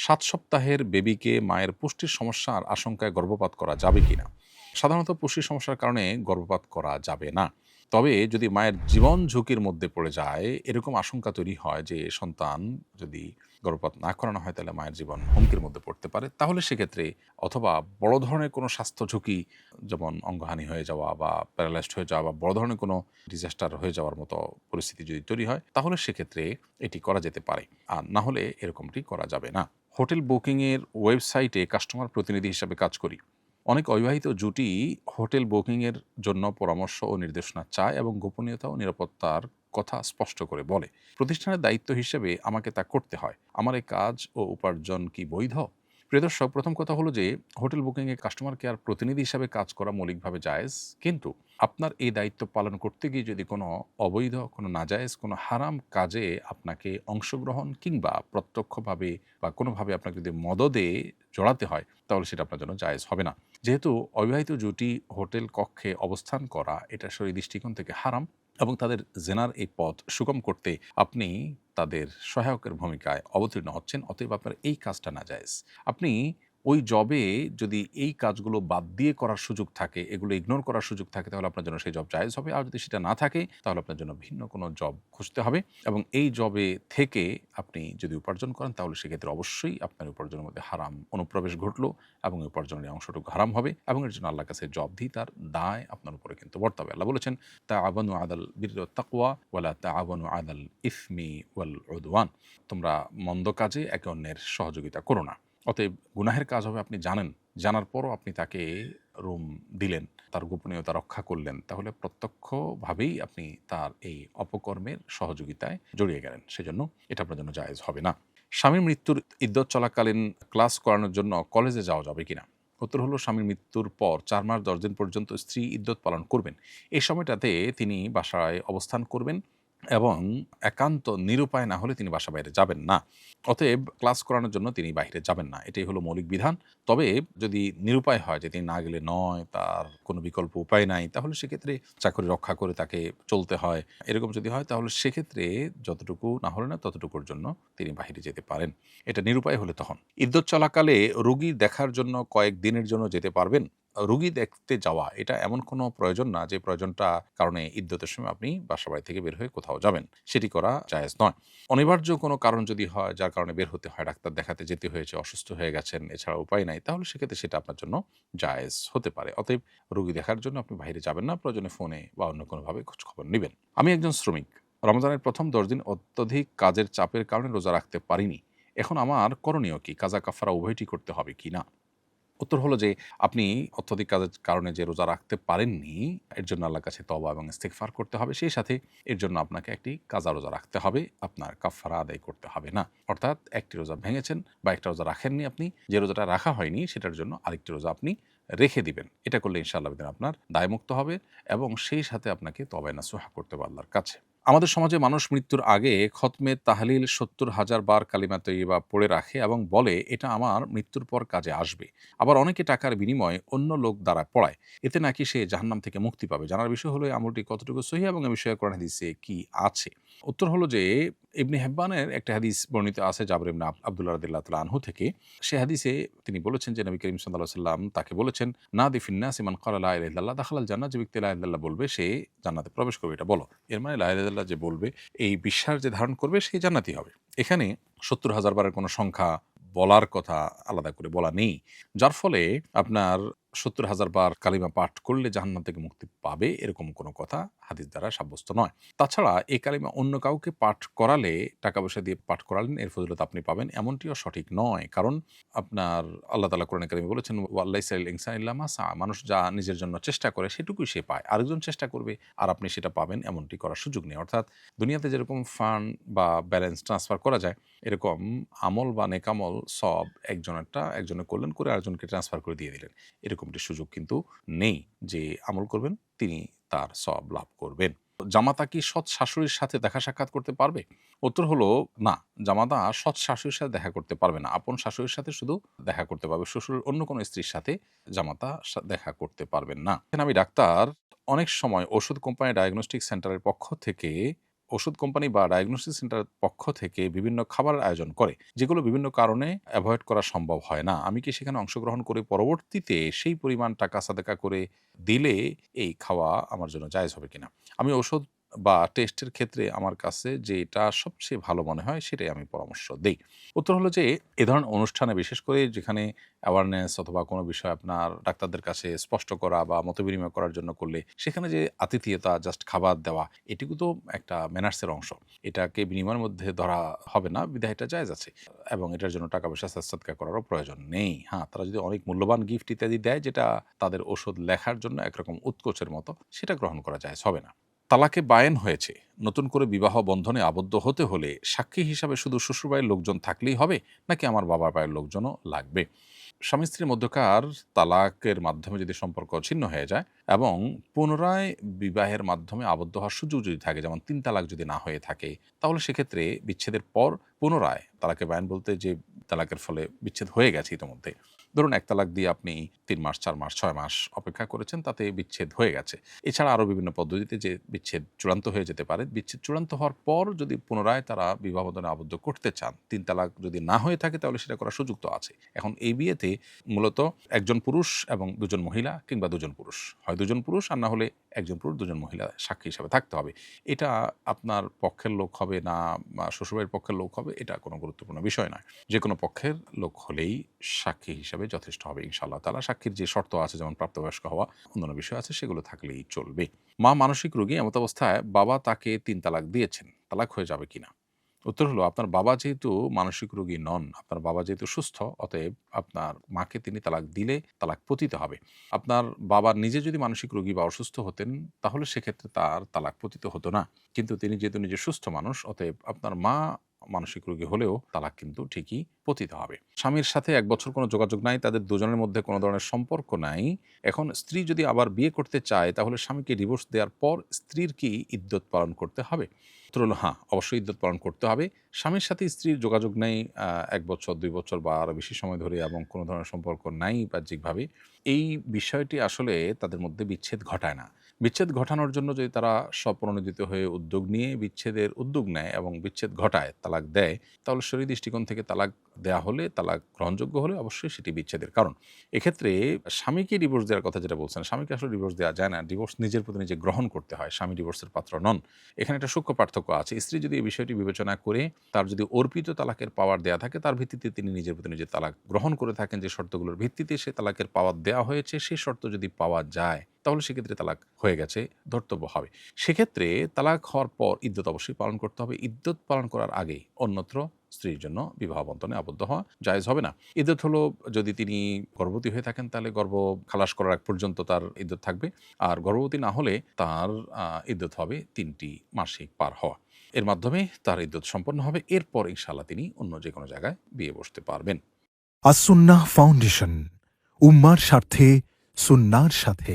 7 সপ্তাহের বেবিকে মায়ের পুষ্টির সমস্যার আশঙ্কায় গর্ভপাত করা যাবে কিনা? সাধারণত পুষ্টির সমস্যার কারণে গর্ভপাত করা যাবে না। তবে যদি মায়ের জীবন ঝুঁকির মধ্যে পড়ে যায়, এরকম আশঙ্কা তৈরি হয় যে সন্তান যদি গর্ভপাত না করানো হয় তাহলে মায়ের জীবন হুমকির মধ্যে পড়তে পারে। তাহলে সেক্ষেত্রে অথবা বড় ধরনের কোনো স্বাস্থ্য ঝুঁকি যেমন অঙ্গহানি হয়ে যাওয়া বা প্যারালাইজড হয়ে যাওয়া বা বড় ধরনের কোনো ডিজাস্টার হয়ে যাওয়ার মতো পরিস্থিতি যদি তৈরি হয়, তাহলে সেক্ষেত্রে এটি করা যেতে পারে। আর না হলে এরকমটি করা যাবে না। হোটেল বুকিংয়ের ওয়েবসাইটে কাস্টমার প্রতিনিধি হিসাবে কাজ করি। অনেক অবিবাহিত জুটি হোটেল বুকিংয়ের জন্য পরামর্শ ও নির্দেশনা চায় এবং গোপনীয়তা ও নিরাপত্তার কথা স্পষ্ট করে বলে। প্রতিষ্ঠানের দায়িত্ব হিসেবে আমাকে তা করতে হয়। আমার এই কাজ ও উপার্জন কি বৈধ? প্রিয় দর্শক, প্রথম কথা হলো যে হোটেল বুকিংয়ে কাস্টমার কেয়ার প্রতিনিধি হিসাবে কাজ করা মৌলিকভাবে জায়েজ, কিন্তু আপনার এই দায়িত্ব পালন করতে গিয়ে যদি কোনো অবৈধ, কোনো নাজায়েজ, কোনো হারাম কাজে আপনাকে অংশগ্রহণ কিংবা প্রত্যক্ষভাবে বা কোনোভাবে আপনাকে যদি মদদে জড়াতে হয়, তাহলে সেটা আপনার জন্য জায়েজ হবে না। যেহেতু অবিবাহিত জুটি হোটেল কক্ষে অবস্থান করা এটা শরীয়ী দৃষ্টিকোণ থেকে হারাম এবং তাদের জেনার এই পথ সুগম করতে আপনি তাদের সহায়কের ভূমিকায় অবতীর্ণ হচ্ছেন, অতএব আপনার এই কাজটা নাজায়েজ। আপনি ওই জবে যদি এই কাজগুলো বাদ দিয়ে করার সুযোগ থাকে, এগুলো ইগনোর করার সুযোগ থাকে, তাহলে আপনার জন্য সেই জব জায়েজ হবে। আর যদি সেটা না থাকে, তাহলে আপনার জন্য ভিন্ন কোনো জব খুঁজতে হবে এবং এই জবে থেকে আপনি যদি উপার্জন করেন, তাহলে সেক্ষেত্রে অবশ্যই আপনার উপার্জনের মধ্যে হারাম অনুপ্রবেশ ঘটলো এবং এই উপার্জনের এই অংশটুকু হারাম হবে এবং এর জন্য আল্লাহর কাছে জবাবদিহিতার দায় আপনার উপরে কিন্তু বর্তাবে। আল্লাহ বলেছেন, তাআওয়ানু আলাল বিররি ওয়াত তাকওয়া ওয়ালা তাআওয়ানু আলাল ইসমি ওয়াল উদওয়ান। তোমরা মন্দ কাজে একে অন্যের সহযোগিতা করো না। অতএব গুনাহের কাজ হবে আপনি জানেন, জানার পরও আপনি তাকে রুম দিলেন, তার গোপনীয়তা রক্ষা করলেন, তাহলে প্রত্যক্ষভাবেই আপনি তার এই অপকর্মের সহযোগিতায় জড়িয়ে গেলেন। সেজন্য এটা আপনার জন্য জায়েজ হবে না। স্বামীর মৃত্যুর ইদ্যত চলাকালীন ক্লাস করানোর জন্য কলেজে যাওয়া যাবে কিনা? উত্তর হলো, স্বামীর মৃত্যুর পর 4 মাস 10 দিন পর্যন্ত স্ত্রী ইদ্যত পালন করবেন। এই সময়টাতে তিনি বাসায় অবস্থান করবেন এবং একান্ত নিরুপায় না হলে তিনি বাসা বাইরে যাবেন না। অতএব ক্লাস করানোর জন্য তিনি বাহিরে যাবেন না। এটাই হলো মৌলিক বিধান। তবে যদি নিরুপায় হয় যে তিনি না গেলে নয়, তার কোনো বিকল্প উপায় নাই, তাহলে সেক্ষেত্রে চাকরি রক্ষা করে তাকে চলতে হয়। এরকম যদি হয়, তাহলে সেক্ষেত্রে যতটুকু না হলে না ততটুকুর জন্য তিনি বাহিরে যেতে পারেন। এটা নিরুপায় হলে তখন। ইদ্যত চলাকালে রোগী দেখার জন্য কয়েক দিনের জন্য যেতে পারবেন। রোগী দেখতে যাওয়া এটা এমন কোনো প্রয়োজন না যে প্রয়োজনটা কারণে ইদ্যতের সময় আপনি বাসা-বাড়ি থেকে বের হয়ে কোথাও যাবেন। সেটি করা জায়েজ নয়। অনিবার্য কোনো কারণ যদি হয় যার কারণে বের হতে হয়, ডাক্তার দেখাতে যেতে হয়েছে, অসুস্থ হয়ে গেছেন, এছাড়া উপায় নাই, তাহলে সেক্ষেত্রে সেটা আপনার জন্য জায়েজ হতে পারে। অতএব রোগী দেখার জন্য আপনি বাইরে যাবেন না, প্রয়োজনে ফোনে বা অন্য কোনোভাবে খোঁজখবর নিবেন। আমি একজন শ্রমিক। রমজানের প্রথম ১০ দিন অত্যধিক কাজের চাপের কারণে রোজা রাখতে পারিনি। এখন আমার করণীয় কি? কাজা কাফারা উভয়টি করতে হবে কিনা? উত্তর হলো যে আপনি অত্যধিক কাজের কারণে যে রোজা রাখতে পারেননি, এর জন্য আল্লাহর কাছে তওবা এবং ইস্তিগফার করতে হবে। সেই সাথে এর জন্য আপনাকে একটি কাজা রোজা রাখতে হবে। আপনার কাফারা আদায় করতে হবে না। অর্থাৎ একটি রোজা ভেঙেছেন বা একটা রোজা রাখেননি আপনি, যে রোজাটা রাখা হয়নি সেটার জন্য আরেকটি রোজা আপনি রেখে দিবেন। এটা করলে ইনশাআল্লাহ আপনার দায়মুক্ত হবে এবং সেই সাথে আপনাকে তওবায়ে নাসুহা করতে হবে আল্লাহর কাছে। আমাদের সমাজে মানুষ মৃত্যুর আগে খতমে তাহলিল ৭০,০০০ বার কালিমা তৈয়্যিবা পড়ে রাখে এবং বলে এটা আমার মৃত্যুর পর কাজে আসবে। আবার অনেকে টাকার বিনিময়ে অন্য লোক দ্বারা পড়ায়। এতে নাকি সে জাহান্নাম থেকে মুক্তি পাবে। জানার বিষয় হলো এই আমলটি কতটুকু সহিহ এবং এ বিষয়ে কোরআন হাদিসে কি আছে? উত্তর হলো যে ইবনে হিব্বানের একটা হাদিস বর্ণিত আছে জাবের ইবনে আব্দুল্লাহ রাদিয়াল্লাহু তাআলা আনহু থেকে। সে হাদিসে তিনি বলেছেন যে নবী করিম সাল্লাল্লাহু আলাইহি ওয়াসাল্লাম তাকে বলেছেন, "নাদি ফিন নাসি মান ক্বালা লা ইলাহা ইল্লাল্লাহ দাখালাল জান্নাহ।" যে ব্যক্তি লা ইলাহা ইল্লাল্লাহ বলবে সে জান্নাতে প্রবেশ করবে, এটা বলো। এর মানে লা ইলাহা ইল্লাল্লাহ যে বলবে, এই বিশ্বাস যে ধারণ করবে সে জান্নাতি হবে। এখানে ৭০,০০০ বারের কোনো সংখ্যা বলার কথা আলাদা করে বলা নেই। যার ফলে আপনার ৭০,০০০ বার কালিমা পাঠ করলে জাহান্নাম থেকে মুক্তি পাবে এরকম কোনো কথা হাদিস দ্বারা সাব্যস্ত নয়। তাছাড়া এই কালিমা অন্য কাউকে পাঠ করালে, টাকা পয়সা দিয়ে পাঠ করালেন এর ফজিলত আপনি পাবেন এমনটিও সঠিক নয়। কারণ আপনার আল্লাহ তাআলা কোরআনে কারিমে বলেছেন, ওয়াল্লাইসা লিল ইনসানি ইল্লা মা সা। মানুষ যা নিজের জন্য চেষ্টা করে সেটুকুই সে পায়। আরেকজন চেষ্টা করবে আর আপনি সেটা পাবেন এমনটি করার সুযোগ নেই। অর্থাৎ দুনিয়াতে যেরকম ফান্ড বা ব্যালেন্স ট্রান্সফার করা যায়, এরকম আমল বা নেকামল সব একজনে করলেন, করে আরেকজনকে ট্রান্সফার করে দিয়ে দিলেন। এরকমটি সুযোগ কিন্তু নেই যে আমল করবেন তিনি তার সওয়াব লাভ করবেন। জামাতা কি সৎ শাশুড়ির সাথে দেখা সাক্ষাৎ করতে পারবে? উত্তর হলো না, জামাতা সৎ শাশুড়ির সাথে দেখা করতে পারবে না। আপন শাশুড়ির সাথে শুধু দেখা করতে পারবে। শ্বশুরের অন্য কোনো স্ত্রীর সাথে জামাতা দেখা করতে পারবেন না। এখানে আমি ডাক্তার, অনেক সময় ওষুধ কোম্পানি ডায়াগনস্টিক সেন্টারের পক্ষ থেকে ওষুধ কোম্পানি বা ডায়াগনোসিস সেন্টারের পক্ষ থেকে বিভিন্ন খাবারের আয়োজন করে, যেগুলো বিভিন্ন কারণে অ্যাভয়েড করা সম্ভব হয় না। আমি কি সেখানে অংশগ্রহণ করে পরবর্তীতে সেই পরিমাণ টাকা সাদাকা করে দিলে এই খাওয়া আমার জন্য জায়েজ হবে কিনা? আমি ওষুধ বা টেস্টের ক্ষেত্রে আমার কাছে যেটা সবচেয়ে ভালো মনে হয় সেটাই আমি পরামর্শ দেই। উত্তর হলো যে এ ধরনের অনুষ্ঠানে বিশেষ করে যেখানে অ্যাওয়ারনেস অথবা কোনো বিষয় আপনার ডাক্তারদের কাছে স্পষ্ট করা বা মতবিনিময় করার জন্য করলে সেখানে যে আতিথেয়তা, জাস্ট খাবার দেওয়া, এটুকু তো একটা ম্যানার্সের অংশ। এটাকে বিনিময়ের মধ্যে ধরা হবে না, বিধায় এটা জায়েজ আছে এবং এটার জন্য টাকা পয়সা সাদকা করারও প্রয়োজন নেই। হ্যাঁ, তারা যদি অনেক মূল্যবান গিফট ইত্যাদি দেয় যেটা তাদের ওষুধ লেখার জন্য একরকম উৎকোচের মতো, সেটা গ্রহণ করা জায়েজ হবে না। তালাকে বায়েন হয়েছে, নতুন করে বিবাহ বন্ধনে আবদ্ধ হতে হলে সাক্ষী হিসাবে শুধু শ্বশুরবাড়ির লোকজন থাকলেই হবে, নাকি আমার বাবার বাড়ির লোকজনও লাগবে? স্বামী স্ত্রীর মধ্যকার তালাকের মাধ্যমে যদি সম্পর্ক ছিন্ন হয়ে যায় এবং পুনরায় বিবাহের মাধ্যমে আবদ্ধ হওয়ার সুযোগ যদি থাকে, যেমন ৩ তালাক যদি না হয়ে থাকে, তাহলে সেক্ষেত্রে বিচ্ছেদের পর পুনরায় তালাকে বায়ান বলতে যে তালাকের ফলে বিচ্ছেদ হয়ে গেছে ইতিমধ্যে। ধরুন ১ তালাক দিয়ে আপনি ৩ মাস, ৪ মাস, ৬ মাস অপেক্ষা করেছেন, তাতে বিচ্ছেদ হয়ে গেছে। এছাড়া আরও বিভিন্ন পদ্ধতিতে যে বিচ্ছেদ চূড়ান্ত হয়ে যেতে পারে। বিচ্ছেদ চূড়ান্ত হওয়ার পর যদি পুনরায় তারা বিবাহ বন্ধনে আবদ্ধ করতে চান, ৩ তালাক যদি না হয়ে থাকে তাহলে সেটা করার সুযোগ তো আছে। এখন এই বিয়েতে মূলত একজন পুরুষ এবং ২ জন মহিলা কিংবা ২ জন পুরুষ, হয় ২ জন পুরুষ আর না হলে ১ জন পুরুষ ২ জন মহিলা সাক্ষী হিসাবে থাকতে হবে। এটা আপনার পক্ষের লোক হবে না শ্বশুরবাড়ির পক্ষের লোক হবে, এটা কোনো গুরুত্বপূর্ণ বিষয় নয়। যেকোনো পক্ষের লোক হলেই সাক্ষী হিসাবে যথেষ্ট হবে ইনশাআল্লাহ তাআলা। সাক্ষীর যে শর্ত আছে, যেমন প্রাপ্তবয়স্ক হওয়া, অন্যান্য বিষয় আছে, সেগুলো থাকলেই চলবে। মা মানসিক রোগী, এমত অবস্থায় বাবা তাকে ৩ তালাক দিয়েছেন, তালাক হয়ে যাবে কিনা? উত্তর হলো, আপনার বাবা যেহেতু মানসিক রোগী নন, আপনার বাবা যেহেতু সুস্থ, অতএব আপনার মাকে তিনি তালাক দিলে তালাক পতিত হবে। আপনার বাবা নিজে যদি মানসিক রোগী বা অসুস্থ হতেন, তাহলে সেক্ষেত্রে তার তালাক পতিত হতো না। কিন্তু তিনি যেহেতু নিজে সুস্থ মানুষ, অতএব আপনার মা মানসিক রোগী হলেও তালাক কিন্তু ঠিকই পতিত হবে। স্বামীর সাথে ১ বছর কোনো যোগাযোগ নাই, তাদের দুজনের মধ্যে কোনো ধরনের সম্পর্ক নাই। এখন স্ত্রী যদি আবার বিয়ে করতে চায়, তাহলে স্বামীকে ডিভোর্স দেওয়ার পর স্ত্রীর কি ইদ্যত পালন করতে হবে? উত্তর হলো হ্যাঁ, অবশ্যই ইদ্যত পালন করতে হবে। স্বামীর সাথে স্ত্রীর যোগাযোগ নেই ১ বছর, ২ বছর বা আরও বেশি সময় ধরে এবং কোনো ধরনের সম্পর্ক নাই বাহ্যিকভাবে। এই বিষয়টি আসলে তাদের মধ্যে বিচ্ছেদ ঘটায় না। বিচ্ছেদ ঘটানোর জন্য যদি তারা স্বপ্রণোদিত হয়ে উদ্যোগ নিয়ে বিচ্ছেদের উদ্যোগ নেয় এবং বিচ্ছেদ ঘটায়, তালাক দেয়, তাহলে শরীয়ী দৃষ্টিকোণ থেকে তালাক দেয়া হলে, তালাক গ্রহণযোগ্য হলে অবশ্যই সেটি বিচ্ছেদের কারণ। এক্ষেত্রে স্বামীকে ডিভোর্স দেওয়ার কথা যেটা বলছেন, স্বামীকে আসলে ডিভোর্স দেওয়া যায় না। ডিভোর্স নিজের প্রতি নিজে গ্রহণ করতে হয়। স্বামী ডিভোর্সের পাত্র নন। এখানে একটা সূক্ষ্ম পার্থক্য আছে। স্ত্রী যদি এই বিষয়টি বিবেচনা করে তার যদি অর্পিত তালাকের পাওয়ার দেয়া থাকে, তার ভিত্তিতে তিনি নিজের প্রতি নিজে তালাক গ্রহণ করে থাকেন, যে শর্তগুলোর ভিত্তিতে সে তালাকের পাওয়ার দেওয়া হয়েছে, সেই শর্ত যদি পাওয়া যায়, তাহলে সেক্ষেত্রে তালাক হয়ে গেছে, ধর্তব্য হবে। সেক্ষেত্রে তালাক হওয়ার পর ইদ্যত অবশ্যই পালন করতে হবে। ইদ্যত পালন করার আগেই অন্যত্র স্ত্রীর জন্য বিবাহ বন্ধনে আবদ্ধ হওয়া জায়েজ হবে না। ইদ্যত হলো, যদি তিনি গর্ভবতী হয়ে থাকেন তাহলে গর্ভ খালাস করার আগ পর্যন্ত তার ইদ্যত থাকবে। আর গর্ভবতী না হলে তার ইদ্যত হবে ৩টি মাসিক পার হওয়া। এর মাধ্যমে তার ইদ্যত সম্পন্ন হবে। এরপর ইনশাআল্লাহ তিনি অন্য যেকোনো জায়গায় বিয়ে বসতে পারবেন। আসুন্নাহ ফাউন্ডেশন, উম্মার স্বার্থে সুন্নাহর সাথে।